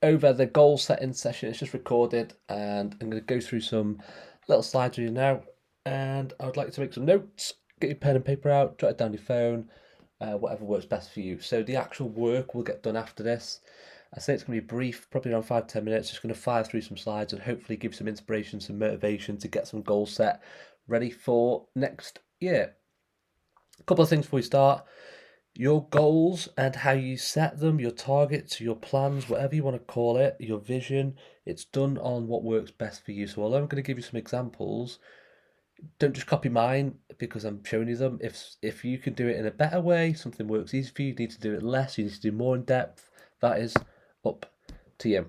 over the goal setting session. It's just recorded, and I'm going to go through some little slides with you now. And I would like to make some notes. Get your pen and paper out, jot it down your phone, whatever works best for you. So the actual work will get done after this. I say it's going to be brief, probably around 5 to 10 minutes. Just going to fire through some slides and hopefully give some inspiration, some motivation to get some goals set ready for next year. A couple of things before we start. Your goals and how you set them, your targets, your plans, whatever you want to call it, your vision, it's done on what works best for you. So, although I'm going to give you some examples, don't just copy mine because I'm showing you them. If you can do it in a better way, something works easy for you, you need to do it less, you need to do more in depth, that is up to you.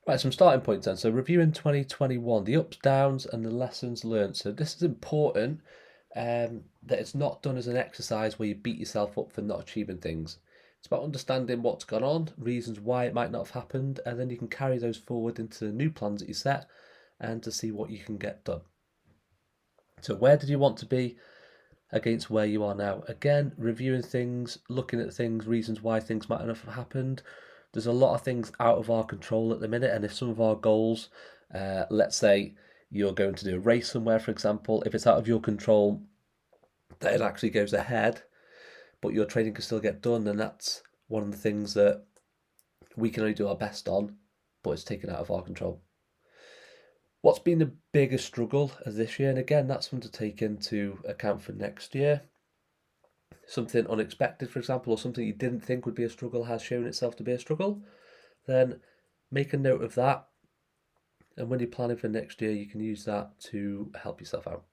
Right, some starting points then. So, reviewing 2021, the ups, downs, and the lessons learned. So, this is important that it's not done as an exercise where you beat yourself up for not achieving things. It's about understanding what's gone on, reasons why it might not have happened, and then you can carry those forward into the new plans that you set and to see what you can get done. So, where did you want to be against where you are now? Again, reviewing things, looking at things, reasons why things might not have happened. There's a lot of things out of our control at the minute, and if some of our goals, let's say you're going to do a race somewhere, for example, if it's out of your control, that it actually goes ahead, but your training can still get done, and that's one of the things that we can only do our best on, but it's taken out of our control. What's been the biggest struggle of this year? And again, that's something to take into account for next year. Something unexpected, for example, or something you didn't think would be a struggle has shown itself to be a struggle, then make a note of that. And when you're planning for next year, you can use that to help yourself out.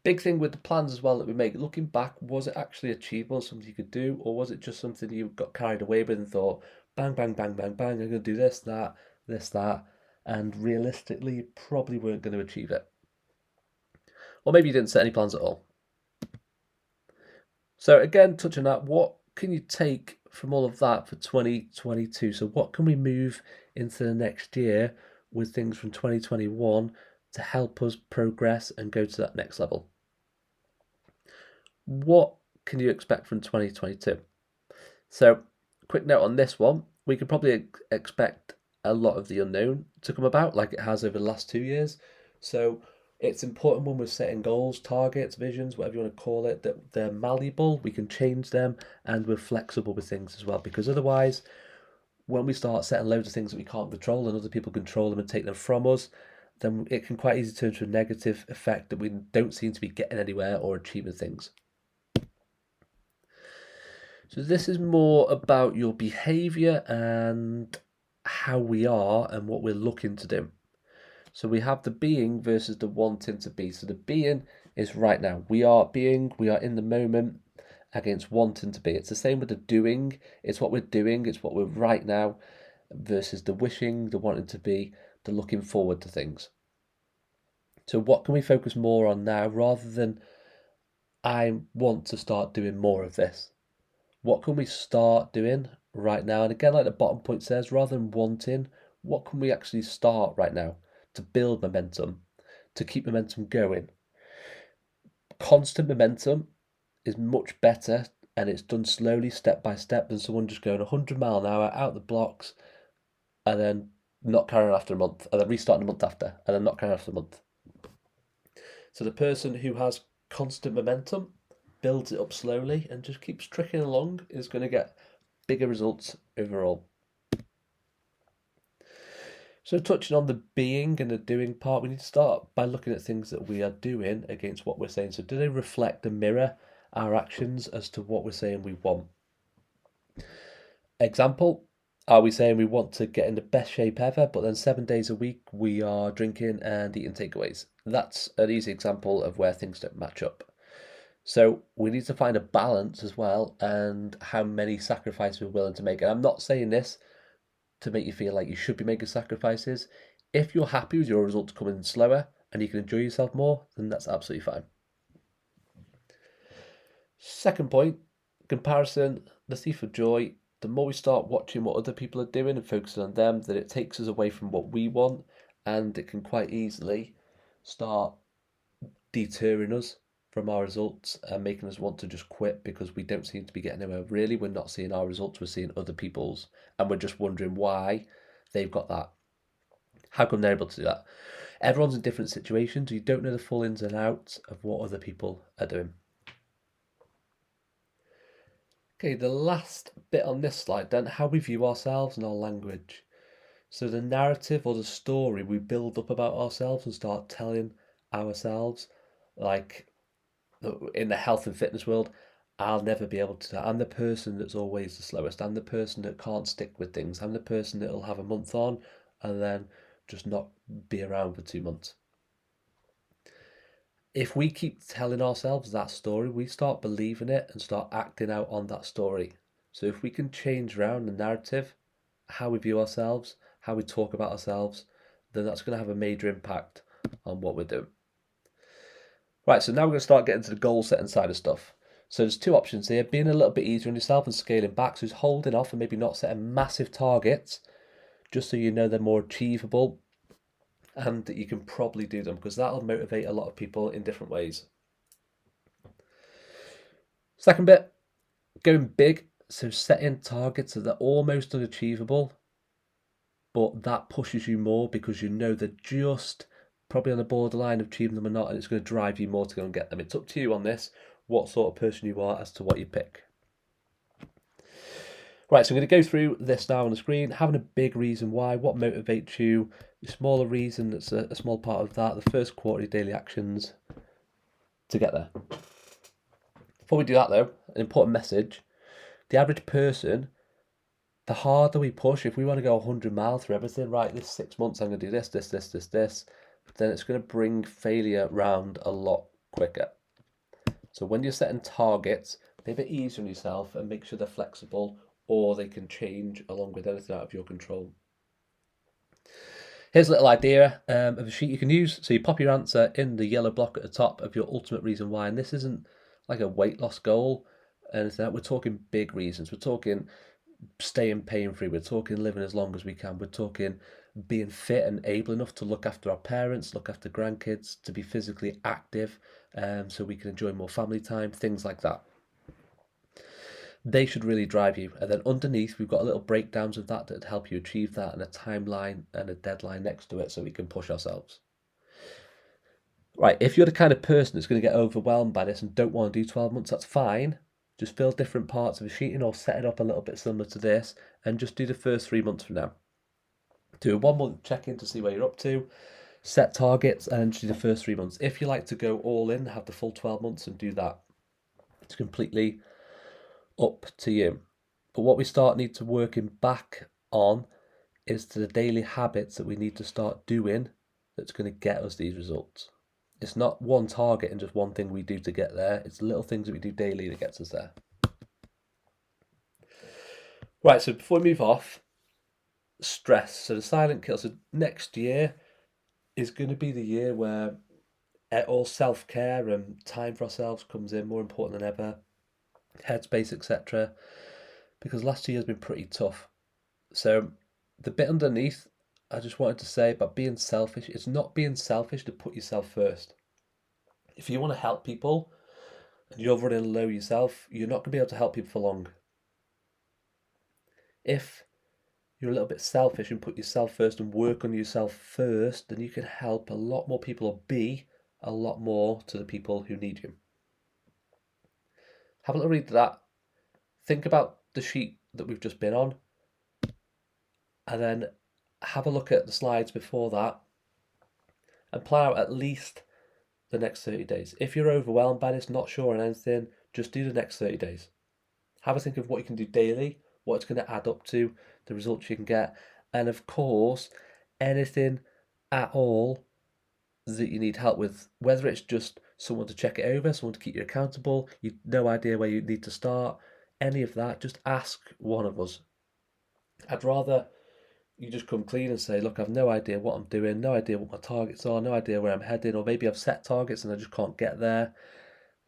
Big thing with the plans as well that we make, looking back, was it actually achievable, something you could do, or was it just something you got carried away with and thought, bang, bang, bang, bang, bang, I'm going to do this, that, and realistically, you probably weren't going to achieve it. Or maybe you didn't set any plans at all. So again, touching that, what can you take from all of that for 2022? So what can we move into the next year with things from 2021 to help us progress and go to that next level? What can you expect from 2022? So, quick note on this one, we could probably expect a lot of the unknown to come about, like it has over the last 2 years. So, it's important when we're setting goals, targets, visions, whatever you want to call it, that they're malleable, we can change them, and we're flexible with things as well. Because otherwise, when we start setting loads of things that we can't control and other people control them and take them from us, then it can quite easily turn to a negative effect that we don't seem to be getting anywhere or achieving things. So this is more about your behavior and how we are and what we're looking to do. So we have the being versus the wanting to be. So the being is right now. We are being, we are in the moment against wanting to be. It's the same with the doing. It's what we're doing, it's what we're right now versus the wishing, the wanting to be, the looking forward to things. So what can we focus more on now rather than I want to start doing more of this? What can we start doing right now? And again, like the bottom point says, rather than wanting, what can we actually start right now to build momentum, to keep momentum going? Constant momentum is much better and it's done slowly, step by step, than someone just going 100 mile an hour out the blocks and then not carrying on after a month, and then restarting a month after, and then not carrying on after a month. So the person who has constant momentum builds it up slowly and just keeps tricking along is going to get bigger results overall. So, touching on the being and the doing part, we need to start by looking at things that we are doing against what we're saying. So, do they reflect and mirror our actions as to what we're saying we want? Example, are we saying we want to get in the best shape ever, but then 7 days a week we are drinking and eating takeaways? That's an easy example of where things don't match up. So we need to find a balance as well and how many sacrifices we're willing to make. And I'm not saying this to make you feel like you should be making sacrifices. If you're happy with your results coming slower and you can enjoy yourself more, then that's absolutely fine. Second point, comparison, the thief of joy. The more we start watching what other people are doing and focusing on them, that it takes us away from what we want, and it can quite easily start deterring us from our results and making us want to just quit because we don't seem to be getting anywhere. Really, we're not seeing our results, we're seeing other people's, and we're just wondering why they've got that. How come they're able to do that? Everyone's in different situations. You don't know the full ins and outs of what other people are doing. Okay, the last bit on this slide then, how we view ourselves and our language. So the narrative or the story we build up about ourselves and start telling ourselves, like in the health and fitness world, I'll never be able to. I'm the person that's always the slowest. I'm the person that can't stick with things. I'm the person that'll have a month on and then just not be around for 2 months. If we keep telling ourselves that story, we start believing it and start acting out on that story. So if we can change around the narrative, how we view ourselves, how we talk about ourselves, then that's going to have a major impact on what we're doing. Right, so now we're going to start getting to the goal setting side of stuff. So there's two options here, being a little bit easier on yourself and scaling back. So it's holding off and maybe not setting massive targets, just so you know they're more achievable and that you can probably do them, because that'll motivate a lot of people in different ways. Second bit, going big. So setting targets that are almost unachievable, but that pushes you more because you know they're just probably on the borderline of achieving them or not, and it's going to drive you more to go and get them. It's up to you on this, what sort of person you are as to what you pick. Right, so I'm going to go through this now on the screen, having a big reason why, what motivates you, a smaller reason that's a small part of that, the first quarterly daily actions to get there. Before we do that though, an important message, the average person, the harder we push, if we want to go 100 miles through everything, right, this 6 months I'm going to do this, then it's going to bring failure round a lot quicker. So when you're setting targets, be a bit easier on yourself and make sure they're flexible, or they can change along with anything out of your control. Here's a little idea of a sheet you can use. So you pop your answer in the yellow block at the top of your ultimate reason why, and this isn't like a weight loss goal or anything. We're talking big reasons. We're talking staying pain free. We're talking living as long as we can. We're talking being fit and able enough to look after our parents, look after grandkids, to be physically active, so we can enjoy more family time, things like that. They should really drive you. And then underneath, we've got a little breakdowns of that help you achieve that, and a timeline and a deadline next to it so we can push ourselves. Right, if you're the kind of person that's going to get overwhelmed by this and don't want to do 12 months, that's fine. Just fill different parts of the sheet or set it up a little bit similar to this and just do the first 3 months from now. Do a 1 month check-in to see where you're up to, set targets, and do the first 3 months. If you like to go all in, have the full 12 months and do that. It's completely up to you. But what we need to working back on is to the daily habits that we need to start doing that's going to get us these results. It's not one target and just one thing we do to get there. It's little things that we do daily that gets us there. Right, so before we move off, stress. So the silent kill. So next year is going to be the year where all self-care and time for ourselves comes in more important than ever. Headspace, etc. Because last year has been pretty tough. So the bit underneath, I just wanted to say about being selfish, it's not being selfish to put yourself first. If you want to help people and you're running low yourself, you're not going to be able to help people for long. If you're a little bit selfish and put yourself first and work on yourself first, then you can help a lot more people or be a lot more to the people who need you. Have a little read of that. Think about the sheet that we've just been on, and then have a look at the slides before that and plan out at least the next 30 days. If you're overwhelmed by this, not sure on anything, just do the next 30 days. Have a think of what you can do daily, what it's going to add up to, the results you can get, and of course, anything at all that you need help with, whether it's just someone to check it over, someone to keep you accountable, you've no idea where you need to start, any of that, just ask one of us. I'd rather you just come clean and say, look, I've no idea what I'm doing, no idea what my targets are, no idea where I'm heading, or maybe I've set targets and I just can't get there.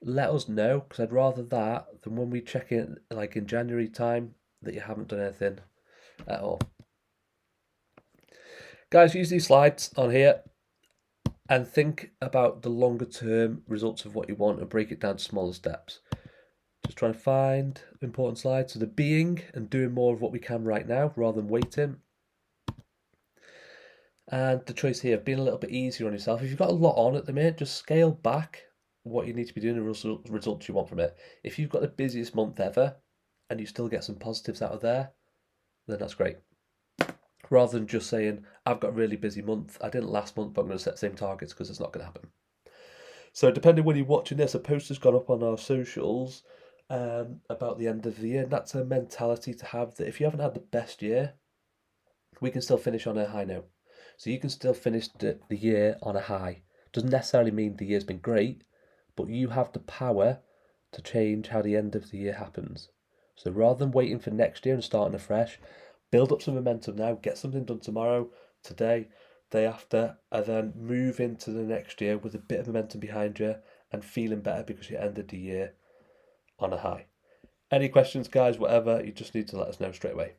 Let us know, because I'd rather that than when we check in, like in January time, that you haven't done anything at all. Guys, use these slides on here. and think about the longer term results of what you want and break it down to smaller steps. Just trying to find important slides. So the being and doing more of what we can right now rather than waiting. And the choice here of being a little bit easier on yourself. If you've got a lot on at the minute, just scale back what you need to be doing and results you want from it. If you've got the busiest month ever and you still get some positives out of there, then that's great. Rather than just saying, I've got a really busy month, I didn't last month, but I'm going to set the same targets, because it's not going to happen. So depending when you're watching this, a post has gone up on our socials about the end of the year. And that's a mentality to have, that if you haven't had the best year, we can still finish on a high note. So you can still finish the year on a high. Doesn't necessarily mean the year's been great, but you have the power to change how the end of the year happens. So rather than waiting for next year and starting afresh, build up some momentum now, get something done tomorrow, today, day after, and then move into the next year with a bit of momentum behind you and feeling better because you ended the year on a high. Any questions, guys, whatever, you just need to let us know straight away.